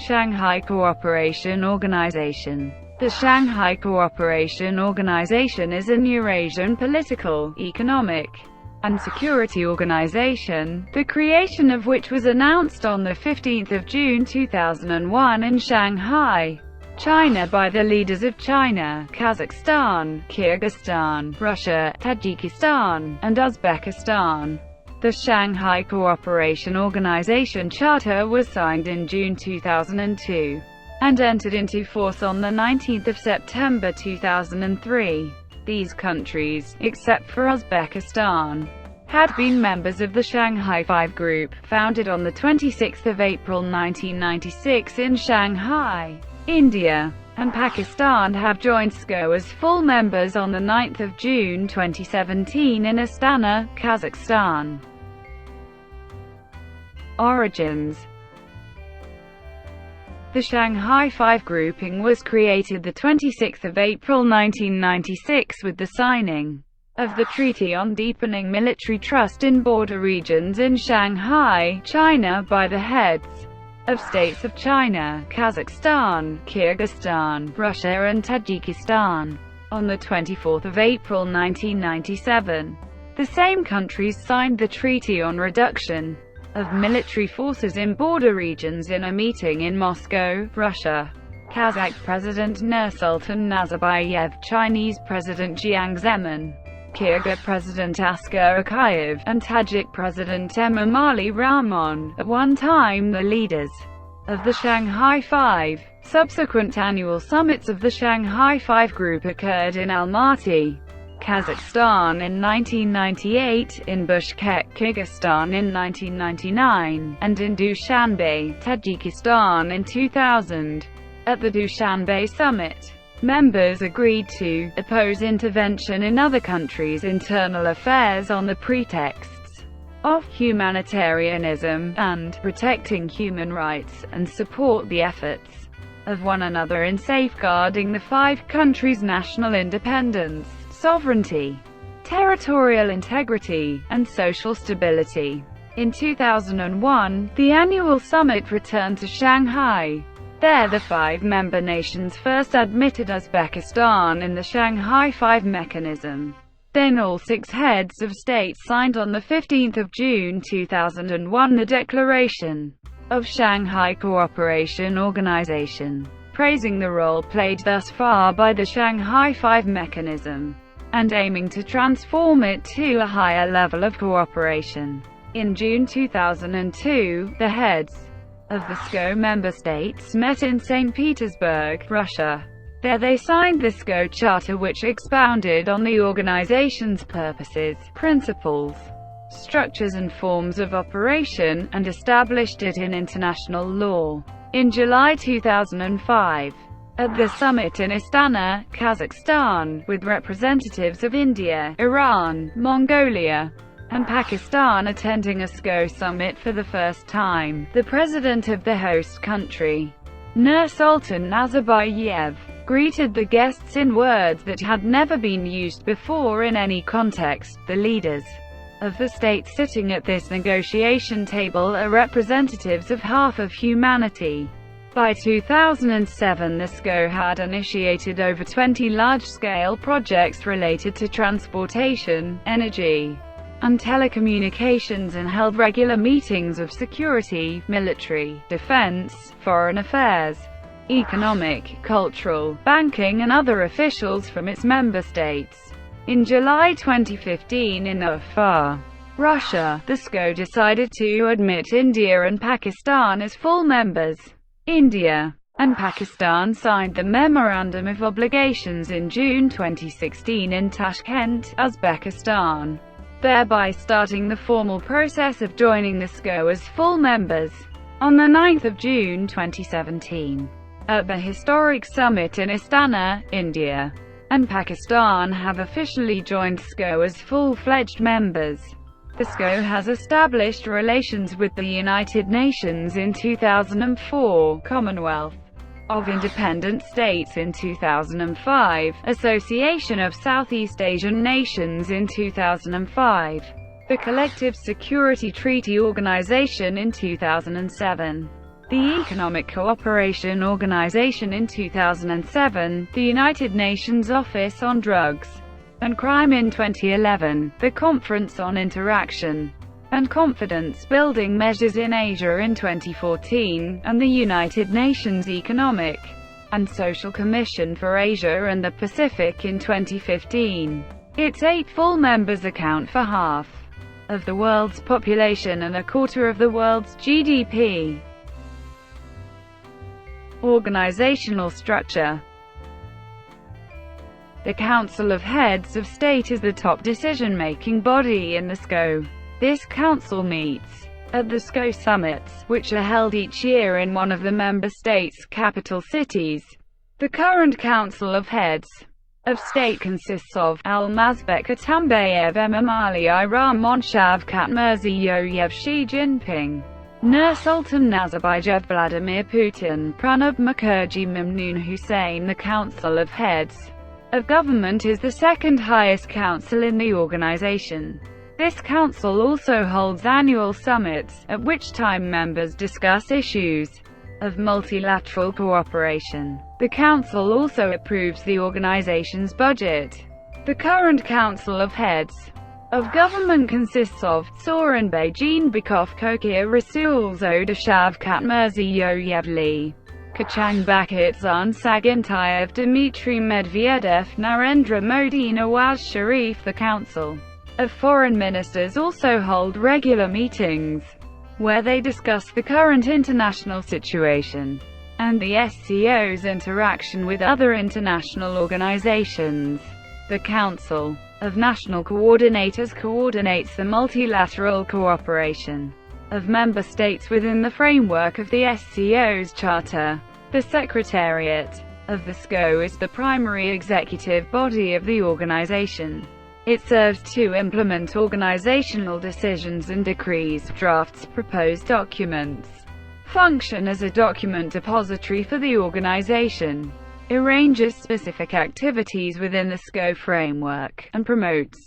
Shanghai Cooperation Organization. The Shanghai Cooperation Organization is an Eurasian political, economic, and security organization, the creation of which was announced on 15 June 2001 in Shanghai, China by the leaders of China, Kazakhstan, Kyrgyzstan, Russia, Tajikistan, and Uzbekistan. The Shanghai Cooperation Organization Charter was signed in June 2002 and entered into force on 19 September 2003. These countries, except for Uzbekistan, had been members of the Shanghai Five group, founded on 26 April 1996 in Shanghai, India, and Pakistan have joined SCO as full members on 9 June 2017 in Astana, Kazakhstan. Origins. The Shanghai Five grouping was created 26 April 1996 with the signing of the Treaty on Deepening Military Trust in Border Regions in Shanghai, China by the heads of states of China, Kazakhstan, Kyrgyzstan, Russia and Tajikistan. On 24 April 1997, the same countries signed the Treaty on Reduction of Military Forces in Border Regions in a meeting in Moscow, Russia. Kazakh President Nursultan Nazarbayev, Chinese President Jiang Zemin, Kyrgyz President Askar Akayev, and Tajik President Emomali Rahmon, at one time the leaders of the Shanghai Five. Subsequent annual summits of the Shanghai Five group occurred in Almaty, Kazakhstan in 1998, in Bishkek, Kyrgyzstan in 1999, and in Dushanbe, Tajikistan in 2000. At the Dushanbe summit, members agreed to oppose intervention in other countries' internal affairs on the pretexts of humanitarianism and protecting human rights, and support the efforts of one another in safeguarding the five countries' national independence, sovereignty, territorial integrity, and social stability. In 2001, the annual summit returned to Shanghai. There the five member nations first admitted Uzbekistan in the Shanghai Five mechanism. Then all six heads of state signed on 15 June 2001 the Declaration of Shanghai Cooperation Organization, praising the role played thus far by the Shanghai Five mechanism, and aiming to transform it to a higher level of cooperation. In June 2002, the heads of the SCO member states met in St. Petersburg, Russia. There they signed the SCO Charter, which expounded on the organization's purposes, principles, structures and forms of operation, and established it in international law. In July 2005, at the summit in Astana, Kazakhstan, with representatives of India, Iran, Mongolia, and Pakistan attending a SCO summit for the first time, the president of the host country, Nursultan Nazarbayev, greeted the guests in words that had never been used before in any context. The leaders of the states sitting at this negotiation table are representatives of half of humanity. By 2007, the SCO had initiated over 20 large-scale projects related to transportation, energy, and telecommunications, and held regular meetings of security, military, defense, foreign affairs, economic, cultural, banking and other officials from its member states. In July 2015 in Ufa, Russia, the SCO decided to admit India and Pakistan as full members. India and Pakistan signed the Memorandum of Obligations in June 2016 in Tashkent, Uzbekistan, thereby starting the formal process of joining the SCO as full members. On 9 June 2017, at the historic summit in Astana, India and Pakistan have officially joined SCO as full-fledged members. The SCO has established relations with the United Nations in 2004, Commonwealth of Independent States in 2005, Association of Southeast Asian Nations in 2005, the Collective Security Treaty Organization in 2007. the Economic Cooperation Organization in 2007, the United Nations Office on Drugs and Crime in 2011, the Conference on Interaction and Confidence-Building Measures in Asia in 2014, and the United Nations Economic and Social Commission for Asia and the Pacific in 2015. Its 8 full members account for half of the world's population and a quarter of the world's GDP. Organizational structure. The Council of Heads of State is the top decision-making body in the SCO. This council meets at the SCO summits, which are held each year in one of the member states' capital cities. The current Council of Heads of State consists of Almazbek Atambayev, Emomali Rahmon, Shavkat Mirziyoyev, Xi Jinping, Nursultan Nazarbayev, Vladimir Putin, Pranab Mukherjee, Mamnoon Hussein. The Council of Heads of Government is the second highest council in the organization. This council also holds annual summits, at which time members discuss issues of multilateral cooperation. The council also approves the organization's budget. The current Council of Heads of Government consists of Sooronbay Jeenbekov, Kokir Rasul Zoda, Shavkat Mirziyoyev, Li Keqiang, Bakitxan Sagintayev, Dmitry Medvedev, Narendra Modi, Nawaz Sharif. The Council of Foreign Ministers also hold regular meetings, where they discuss the current international situation and the SCO's interaction with other international organizations. The Council of National Coordinators coordinates the multilateral cooperation of member states within the framework of the SCO's charter. The Secretariat of the SCO is the primary executive body of the organization. It serves to implement organizational decisions and decrees, drafts proposed documents, function as a document depository for the organization, arranges specific activities within the SCO framework, and promotes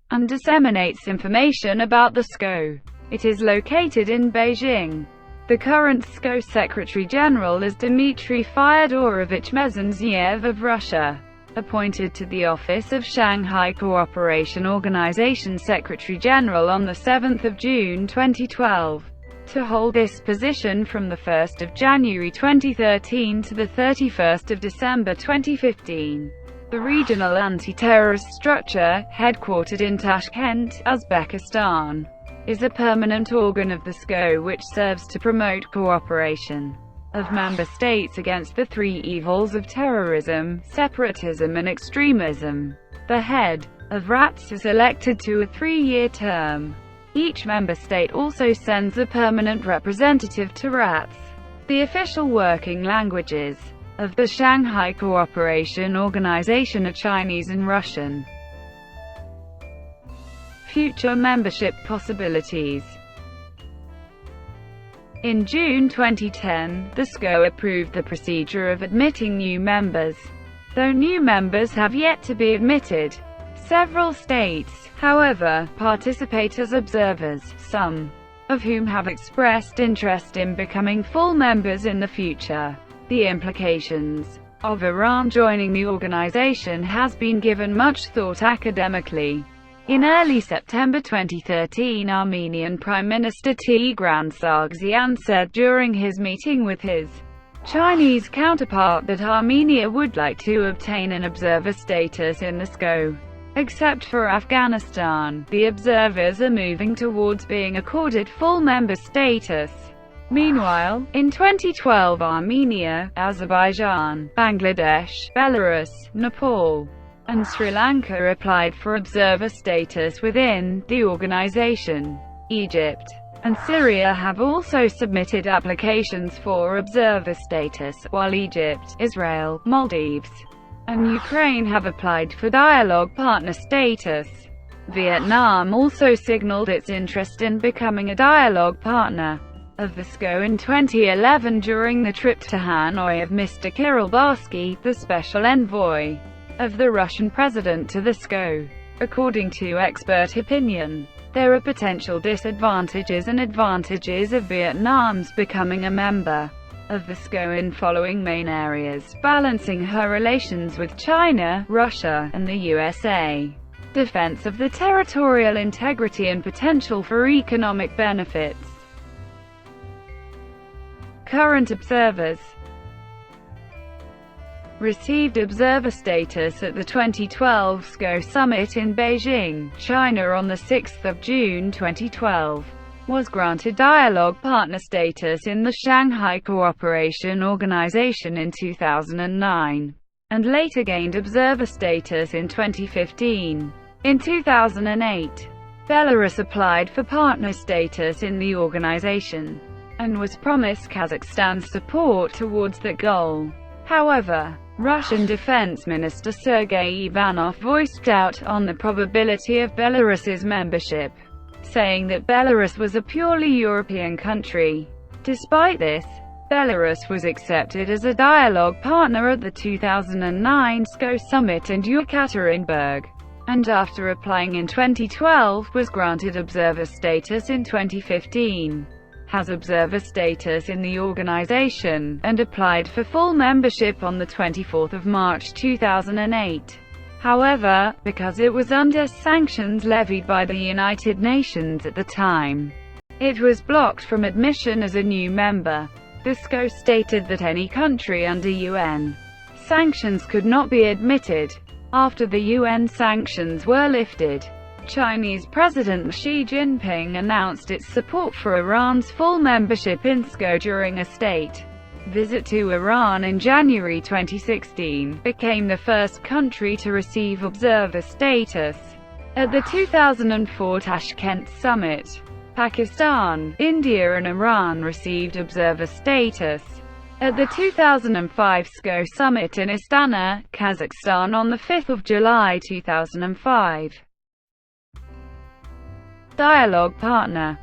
and disseminates information about the SCO. It is located in Beijing. The current SCO Secretary-General is Dmitry Fyodorovich Mezenziev of Russia, appointed to the office of Shanghai Cooperation Organization Secretary-General on 7 June 2012. To hold this position from 1 January 2013 to 31 December 2015. The regional anti-terrorist structure, headquartered in Tashkent, Uzbekistan, is a permanent organ of the SCO which serves to promote cooperation of member states against the 3 evils of terrorism, separatism and extremism. The head of RATS is elected to a 3-year term. Each member state also sends a permanent representative to RATS. The official working languages of the Shanghai Cooperation Organization are Chinese and Russian. Future membership possibilities. In June 2010, the SCO approved the procedure of admitting new members, though new members have yet to be admitted. Several states, however, participate as observers, some of whom have expressed interest in becoming full members in the future. The implications of Iran joining the organization has been given much thought academically. In early September 2013, Armenian Prime Minister Tigran Sargsyan said during his meeting with his Chinese counterpart that Armenia would like to obtain an observer status in the SCO. Except for Afghanistan, the observers are moving towards being accorded full member status. Meanwhile, in 2012 Armenia, Azerbaijan, Bangladesh, Belarus, Nepal, and Sri Lanka applied for observer status within the organization. Egypt and Syria have also submitted applications for observer status, while Egypt, Israel, Maldives, and Ukraine have applied for dialogue partner status. Vietnam also signaled its interest in becoming a dialogue partner of the SCO in 2011 during the trip to Hanoi of Mr. Kirill Barsky, the special envoy of the Russian president to the SCO. According to expert opinion, There are potential disadvantages and advantages of Vietnam's becoming a member of the SCO in following main areas: balancing her relations with China, Russia, and the USA, defense of the territorial integrity, and potential for economic benefits. Current observers received observer status at the 2012 SCO summit in Beijing, China on 6 June 2012. Was granted dialogue partner status in the Shanghai Cooperation Organization in 2009, and later gained observer status in 2015. In 2008, Belarus applied for partner status in the organization, and was promised Kazakhstan's support towards that goal. However, Russian Defense Minister Sergei Ivanov voiced doubt on the probability of Belarus's membership, saying that Belarus was a purely European country. Despite this, Belarus was accepted as a dialogue partner at the 2009 SCO summit in Yekaterinburg, and after applying in 2012 was granted observer status in 2015. Has observer status in the organization, and applied for full membership on 24 March 2008. However, because it was under sanctions levied by the United Nations at the time, it was blocked from admission as a new member. The SCO stated that any country under UN sanctions could not be admitted. After the UN sanctions were lifted, Chinese President Xi Jinping announced its support for Iran's full membership in SCO during a state visit to Iran in January 2016, became the first country to receive observer status. At the 2004 Tashkent summit, Pakistan, India and Iran received observer status. At the 2005 SCO summit in Astana, Kazakhstan on 5 July 2005. Dialogue partner.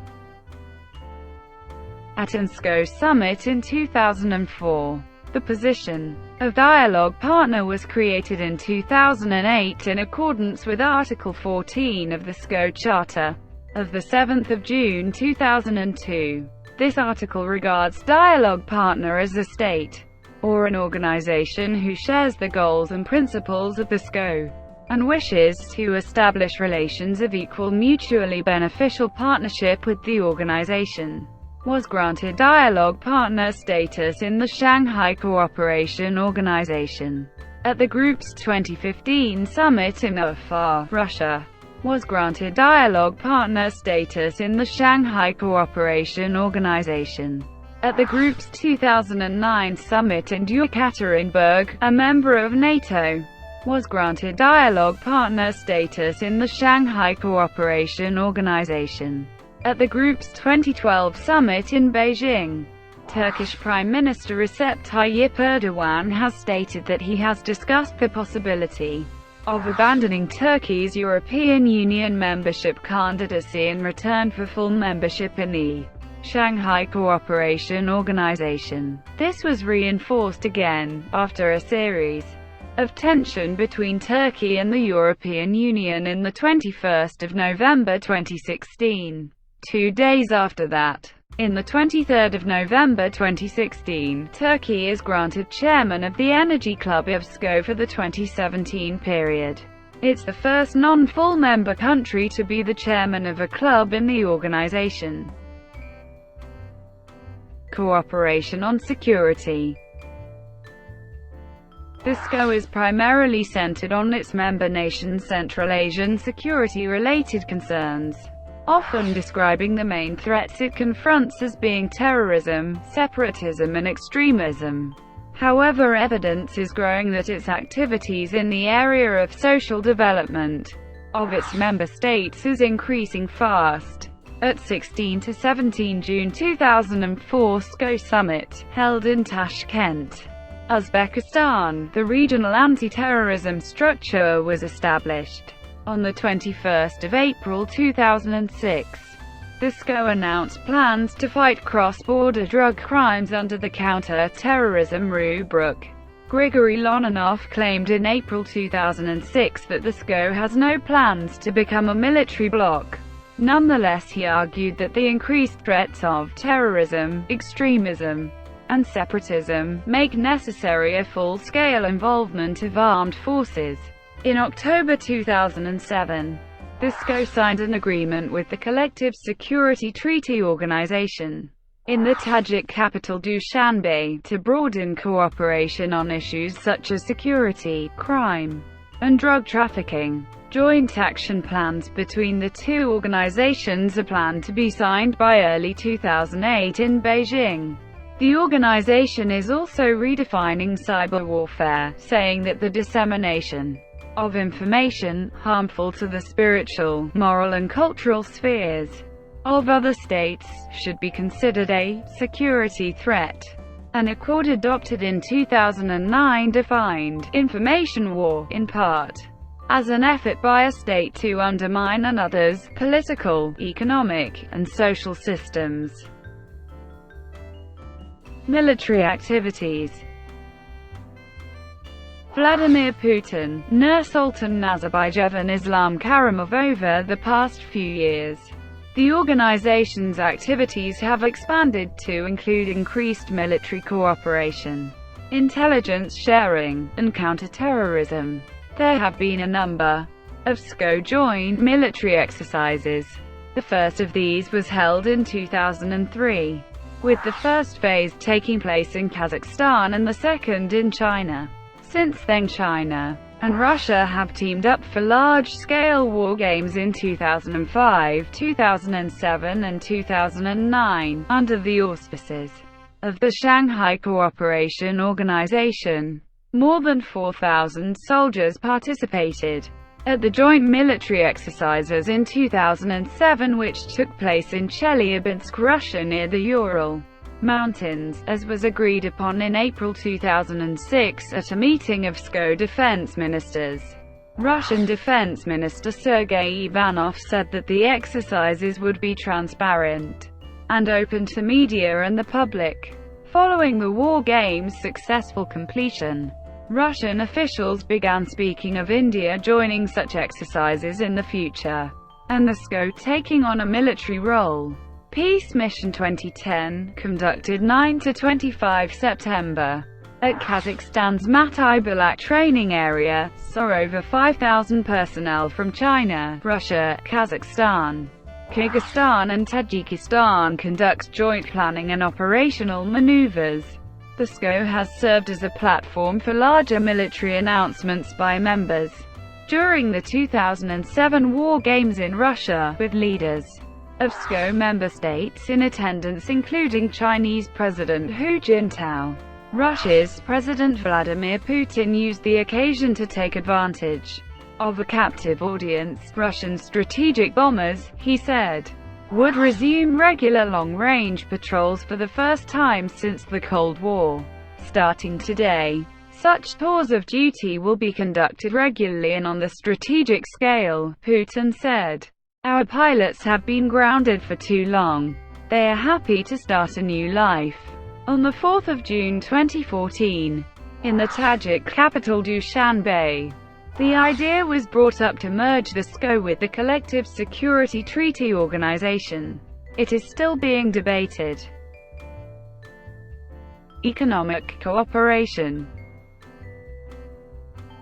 At an SCO summit in 2004, the position of dialogue partner was created in 2008 in accordance with Article 14 of the SCO Charter of 7 June 2002. This article regards dialogue partner as a state or an organization who shares the goals and principles of the SCO and wishes to establish relations of equal mutually beneficial partnership with the organization. Was granted dialogue partner status in the Shanghai Cooperation Organization. At the group's 2015 summit in Ufa, Russia, was granted dialogue partner status in the Shanghai Cooperation Organization. At the group's 2009 summit in Yekaterinburg, a member of NATO, was granted dialogue partner status in the Shanghai Cooperation Organization. At the group's 2012 summit in Beijing, Turkish Prime Minister Recep Tayyip Erdogan has stated that he has discussed the possibility of abandoning Turkey's European Union membership candidacy in return for full membership in the Shanghai Cooperation Organization. This was reinforced again, after a series of tension between Turkey and the European Union in the 21st of November 2016. 2 days after that, in the 23rd of November 2016, Turkey is granted chairman of the Energy Club of SCO for the 2017 period. It's the first non-full member country to be the chairman of a club in the organization. Cooperation on security. The SCO is primarily centered on its member nations' Central Asian security-related concerns, often describing the main threats it confronts as being terrorism, separatism and extremism. However, evidence is growing that its activities in the area of social development of its member states is increasing fast. At 16 to 17 June 2004 SCO Summit, held in Tashkent, Uzbekistan, the regional anti-terrorism structure was established. On the 21st of April 2006, the SCO announced plans to fight cross-border drug crimes under the counter-terrorism rubric. Grigory Lonanov claimed in April 2006 that the SCO has no plans to become a military bloc. Nonetheless, he argued that the increased threats of terrorism, extremism, and separatism make necessary a full-scale involvement of armed forces. In October 2007, the SCO signed an agreement with the Collective Security Treaty Organization in the Tajik capital Dushanbe to broaden cooperation on issues such as security, crime, and drug trafficking. Joint action plans between the two organizations are planned to be signed by early 2008 in Beijing. The organization is also redefining cyber warfare, saying that the dissemination of information harmful to the spiritual, moral and cultural spheres of other states should be considered a security threat. An accord adopted in 2009 defined information war, in part, as an effort by a state to undermine another's political, economic, and social systems. Military activities. Vladimir Putin, Nursultan Nazarbayev and Islam Karimov. Over the past few years, the organization's activities have expanded to include increased military cooperation, intelligence sharing, and counter-terrorism. There have been a number of SCO joint military exercises. The first of these was held in 2003, with the first phase taking place in Kazakhstan and the second in China. Since then, China and Russia have teamed up for large-scale war games in 2005, 2007 and 2009, under the auspices of the Shanghai Cooperation Organisation. More than 4,000 soldiers participated at the joint military exercises in 2007, which took place in Chelyabinsk, Russia, near the Ural Mountains, as was agreed upon in April 2006 at a meeting of SCO defense ministers. Russian Defense Minister Sergei Ivanov said that the exercises would be transparent and open to media and the public. Following the war games' successful completion, Russian officials began speaking of India joining such exercises in the future, and the SCO taking on a military role. Peace Mission 2010, conducted 9–25 September, at Kazakhstan's Matai Bulak training area, saw over 5,000 personnel from China, Russia, Kazakhstan, Kyrgyzstan and Tajikistan conduct joint planning and operational maneuvers. The SCO has served as a platform for larger military announcements by members during the 2007 War Games in Russia, with leaders of SCO member states in attendance including Chinese President Hu Jintao. Russia's President Vladimir Putin used the occasion to take advantage of a captive audience. Russian strategic bombers, he said, would resume regular long-range patrols for the first time since the Cold War. Starting today, such tours of duty will be conducted regularly and on the strategic scale, Putin said. Our pilots have been grounded for too long. They are happy to start a new life. On the 4th of June 2014, in the Tajik capital Dushanbe, the idea was brought up to merge the SCO with the Collective Security Treaty Organization. It is still being debated. Economic cooperation.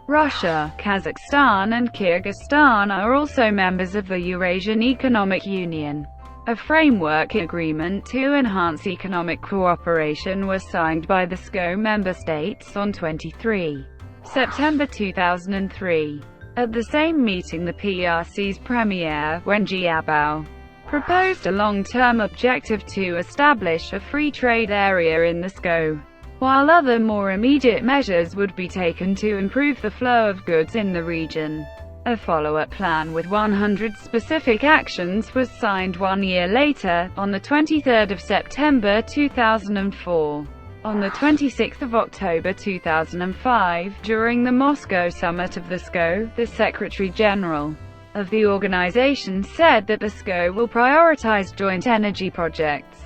Russia, Kazakhstan and Kyrgyzstan are also members of the Eurasian Economic Union. A framework agreement to enhance economic cooperation was signed by the SCO member states on 23 September 2003. At the same meeting, the PRC's Premier, Wen Jiabao, proposed a long-term objective to establish a free trade area in the SCO, while other more immediate measures would be taken to improve the flow of goods in the region. A follow-up plan with 100 specific actions was signed 1 year later, on the 23rd of September 2004. On the 26th of October 2005, during the Moscow summit of the SCO, the Secretary-General of the organization said that the SCO will prioritize joint energy projects.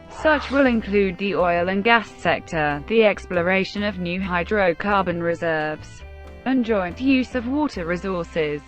Such will include the oil and gas sector, the exploration of new hydrocarbon reserves, and joint use of water resources.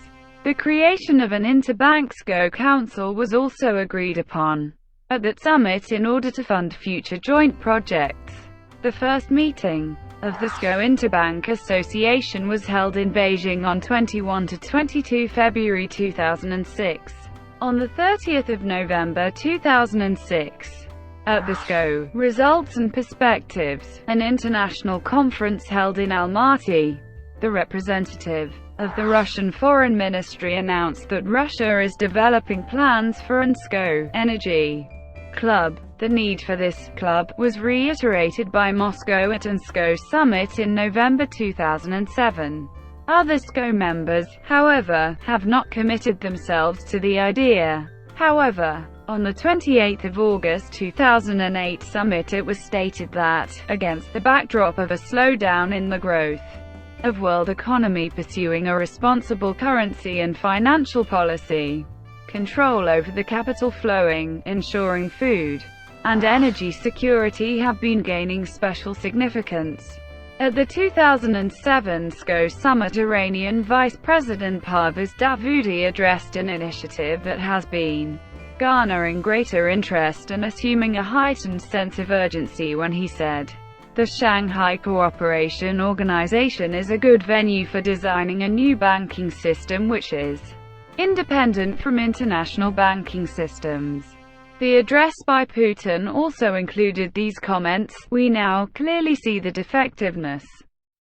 The creation of an interbank SCO Council was also agreed upon at that summit in order to fund future joint projects. The first meeting of the SCO Interbank Association was held in Beijing on 21 to 22 February 2006. On the 30th of November 2006, at the SCO Results and Perspectives, an international conference held in Almaty, the representative of the Russian Foreign Ministry announced that Russia is developing plans for an SCO energy club. The need for this club was reiterated by Moscow at an SCO summit in November 2007. Other SCO members, however, have not committed themselves to the idea. However, on the 28th of August 2008 summit it was stated that, against the backdrop of a slowdown in the growth of world economy pursuing a responsible currency and financial policy, control over the capital flowing, ensuring food and energy security have been gaining special significance. At the 2007 SCO summit, Iranian Vice President Parvez Davoudi addressed an initiative that has been garnering greater interest and assuming a heightened sense of urgency when he said, "The Shanghai Cooperation Organization is a good venue for designing a new banking system which is independent from international banking systems." The address by Putin also included these comments: "We now clearly see the defectiveness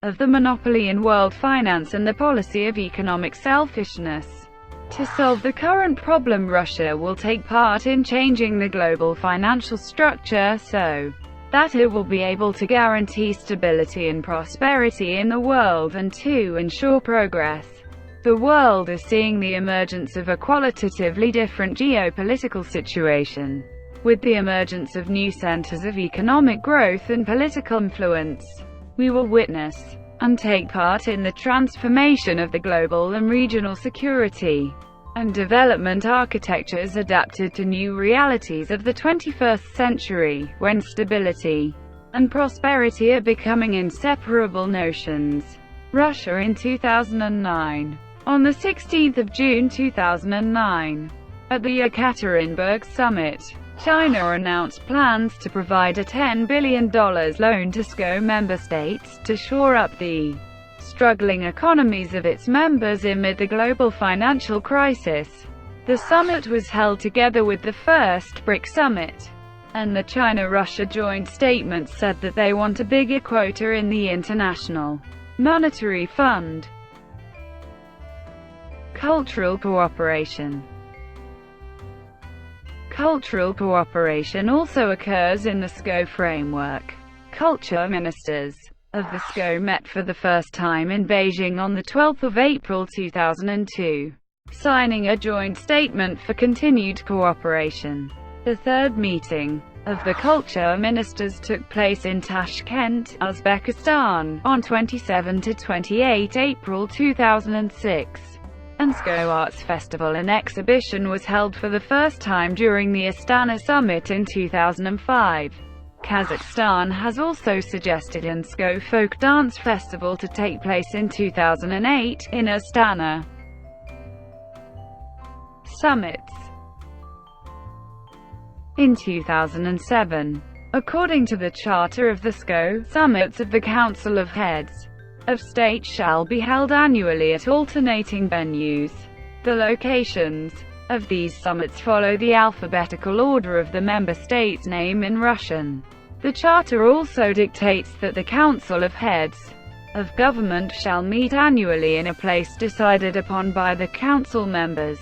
of the monopoly in world finance and the policy of economic selfishness. To solve the current problem, Russia will take part in changing the global financial structure so that it will be able to guarantee stability and prosperity in the world and to ensure progress. The world is seeing the emergence of a qualitatively different geopolitical situation, with the emergence of new centers of economic growth and political influence. We will witness and take part in the transformation of the global and regional security and development architectures adapted to new realities of the 21st century, when stability and prosperity are becoming inseparable notions." Russia in 2009. On the 16th of June 2009, at the Yekaterinburg summit, China announced plans to provide a $10 billion loan to SCO member states to shore up the struggling economies of its members amid the global financial crisis. The summit was held together with the first BRIC summit, and the China-Russia joint statement said that they want a bigger quota in the International Monetary Fund. Cultural cooperation. Cultural cooperation also occurs in the SCO framework. Culture ministers of the SCO met for the first time in Beijing on the 12th of April 2002, signing a joint statement for continued cooperation. The third meeting of the culture ministers took place in Tashkent, Uzbekistan, on 27 to 28 April 2006. An SCO Arts Festival and exhibition was held for the first time during the Astana summit in 2005. Kazakhstan has also suggested an SCO folk dance festival to take place in 2008, in Astana. Summits. In 2007, according to the Charter of the SCO, summits of the Council of Heads of State shall be held annually at alternating venues. The locations of these summits follow the alphabetical order of the member state's name in Russian. The Charter also dictates that the Council of Heads of Government shall meet annually in a place decided upon by the Council members.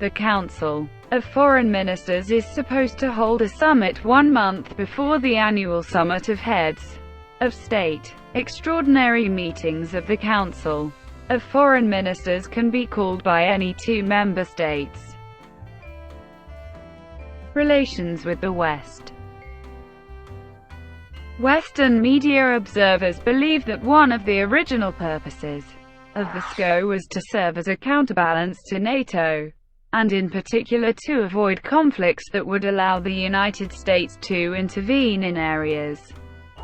The Council of Foreign Ministers is supposed to hold a summit 1 month before the annual Summit of Heads of State. Extraordinary meetings of the Council of Foreign Ministers can be called by any 2 member states. Relations with the West. Western media observers believe that one of the original purposes of the SCO was to serve as a counterbalance to NATO, and in particular to avoid conflicts that would allow the United States to intervene in areas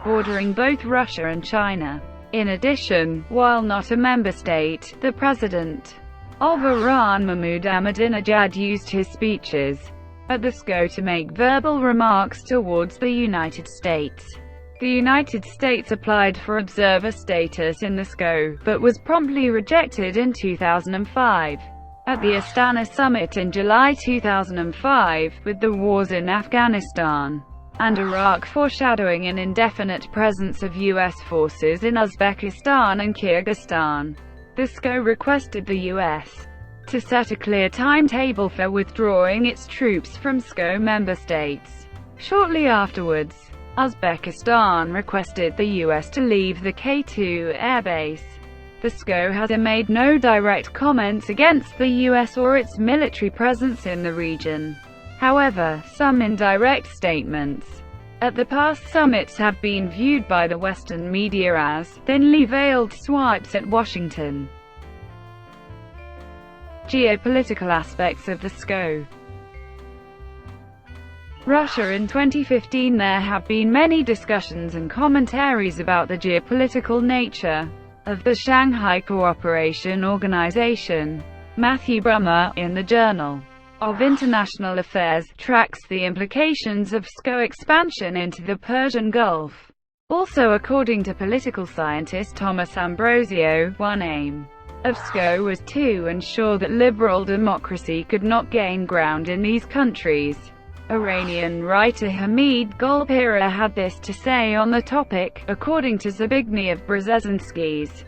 bordering both Russia and China. In addition, while not a member state, the President of Iran Mahmoud Ahmadinejad used his speeches at the SCO to make verbal remarks towards the United States. The United States applied for observer status in the SCO, but was promptly rejected in 2005. At the Astana summit in July 2005, with the wars in Afghanistan and Iraq foreshadowing an indefinite presence of U.S. forces in Uzbekistan and Kyrgyzstan, the SCO requested the U.S. to set a clear timetable for withdrawing its troops from SCO member states. Shortly afterwards, Uzbekistan requested the U.S. to leave the K2 airbase. The SCO has made no direct comments against the U.S. or its military presence in the region. However, some indirect statements at the past summits have been viewed by the Western media as thinly veiled swipes at Washington. Geopolitical aspects of the SCO. Russia. In 2015, there have been many discussions and commentaries about the geopolitical nature of the Shanghai Cooperation Organization. Matthew Brummer, in the Journal of International Affairs, tracks the implications of SCO expansion into the Persian Gulf. Also, according to political scientist Thomas Ambrosio, one aim of SCO was to ensure that liberal democracy could not gain ground in these countries. Iranian writer Hamid Golpira had this to say on the topic, according to Zbigniew Brzezinski's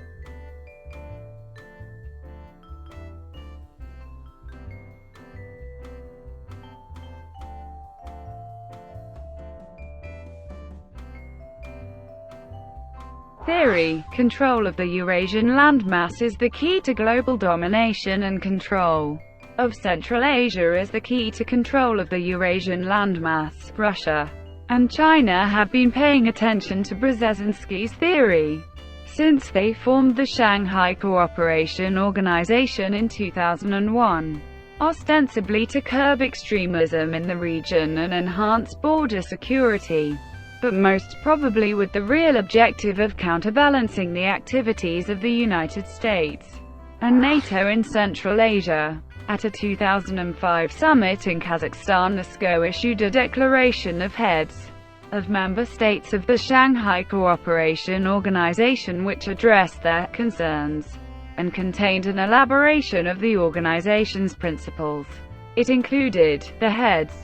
theory. Control of the Eurasian landmass is the key to global domination, and control of Central Asia is the key to control of the Eurasian landmass. Russia and China have been paying attention to Brzezinski's theory since they formed the Shanghai Cooperation Organization in 2001, ostensibly to curb extremism in the region and enhance border security, but most probably with the real objective of counterbalancing the activities of the United States and NATO in Central Asia. At a 2005 summit in Kazakhstan, the SCO issued a declaration of heads of member states of the Shanghai Cooperation Organization which addressed their concerns and contained an elaboration of the organization's principles. It included, the heads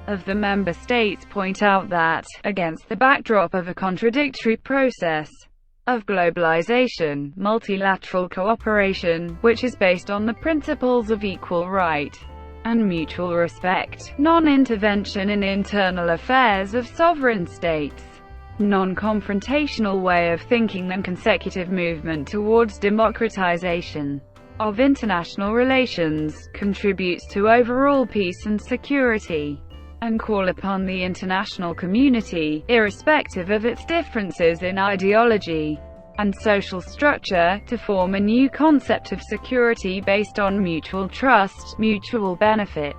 of the member states point out that, against the backdrop of a contradictory process of globalization, multilateral cooperation, which is based on the principles of equal right and mutual respect, non-intervention in internal affairs of sovereign states, non-confrontational way of thinking and consecutive movement towards democratization of international relations, contributes to overall peace and security, and call upon the international community, irrespective of its differences in ideology and social structure, to form a new concept of security based on mutual trust, mutual benefit,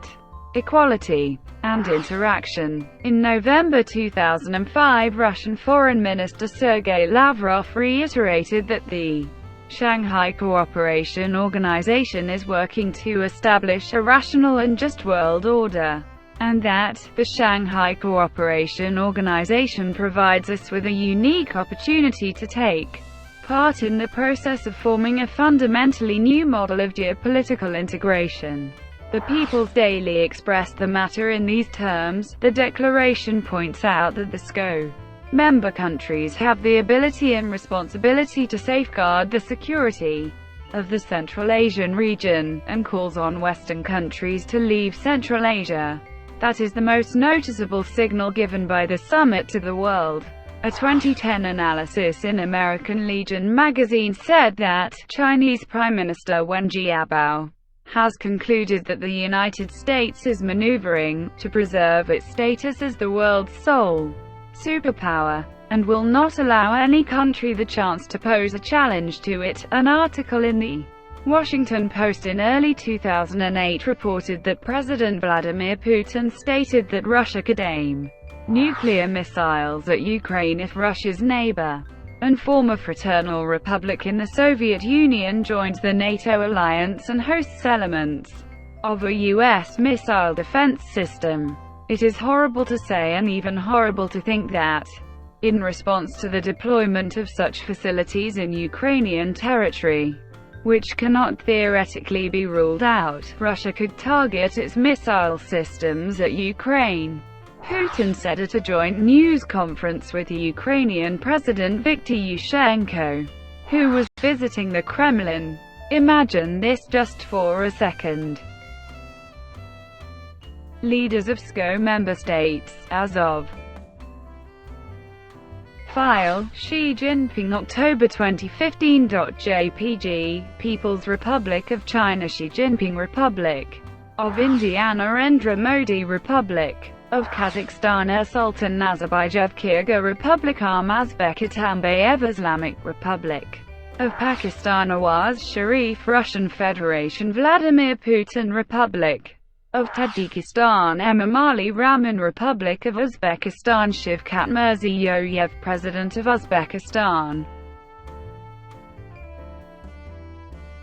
equality, and interaction. In November 2005, Russian Foreign Minister Sergei Lavrov reiterated that the Shanghai Cooperation Organization is working to establish a rational and just world order, and that the Shanghai Cooperation Organization provides us with a unique opportunity to take part in the process of forming a fundamentally new model of geopolitical integration. The People's Daily expressed the matter in these terms. The declaration points out that the SCO member countries have the ability and responsibility to safeguard the security of the Central Asian region, and calls on Western countries to leave Central Asia. That is the most noticeable signal given by the summit to the world. A 2010 analysis in American Legion magazine said that Chinese Prime Minister Wen Jiabao has concluded that the United States is maneuvering to preserve its status as the world's sole superpower, and will not allow any country the chance to pose a challenge to it. An article in the Washington Post in early 2008 reported that President Vladimir Putin stated that Russia could aim nuclear missiles at Ukraine if Russia's neighbor and former Fraternal Republic in the Soviet Union, joined the NATO alliance and hosts elements of a U.S. missile defense system. It is horrible to say and even horrible to think that, in response to the deployment of such facilities in Ukrainian territory, which cannot theoretically be ruled out, Russia could target its missile systems at Ukraine. Putin said at a joint news conference with the Ukrainian President Viktor Yushchenko, who was visiting the Kremlin. Imagine this just for a second. Leaders of SCO member states, as of File, Xi Jinping October 2015. JPG, People's Republic of China Xi Jinping Republic of India Narendra Modi Republic of Kazakhstan Sultan Nazarbayev Kyrgyz Republic Uzbekistan Islamic Republic of Pakistan Awaz Sharif Russian Federation Vladimir Putin Republic of Tajikistan Emomali Rahman Republic of Uzbekistan Shavkat Mirziyoyev President of Uzbekistan.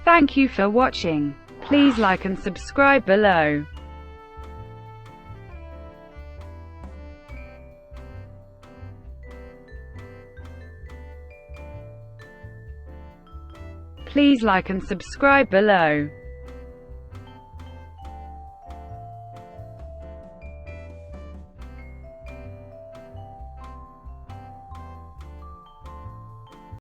Thank you for watching. Please like and subscribe below. Please like and subscribe below.